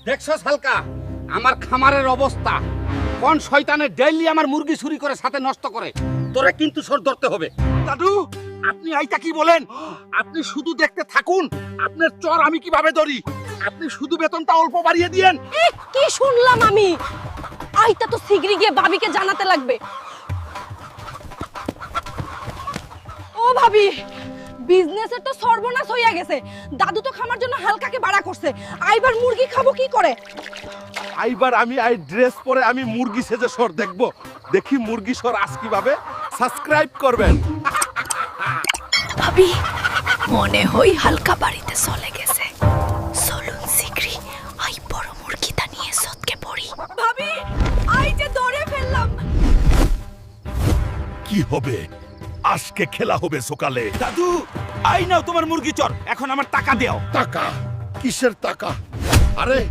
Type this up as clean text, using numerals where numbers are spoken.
দেখছস হালকা আমার খামারের অবস্থা, কোন শয়তানের ডেইলি আমার মুরগি চুরি করে সাথে নষ্ট করে। তোরে কিন্তু সর ধরতে হবে। দাদু আপনি আইতা কি বলেন? আপনি শুধু দেখতে থাকুন, আপনার চর আমি কিভাবে ধরি। আপনি শুধু বেতনটা অল্প বাড়িয়ে দিয়েন। কি শুনলাম আমি? আইতা তো শিগগিরই গিয়ে ভাবিকে জানাতে লাগবে। ও ভাবি, বিজনেসের তো সর্বনাশ হইয়া গেছে। দাদু তো খামার জন্য হালকাকে ভাড়া করছে, আইবার মুরগি খাবো কি করে? আইবার আমি আই ড্রেস পরে আমি মুরগি সেজে সর দেখব। দেখি মুরগি সর আজ কিভাবে। সাবস্ক্রাইব করবেন। ভাবি মনে হই হালকা বাড়িতে চলে গেছে। চলুন শিগগিরই আই বড় মুরগিটা নিয়ে সৎকে পড়ি। ভাবি আই যে ধরে ফেললাম। কি হবে? আজকে খেলা হবে সকালে। দাদু আই নাও তোমার মুরগি চর, এখন আমার টাকা দাও। টাকা? কিসের টাকা? আরে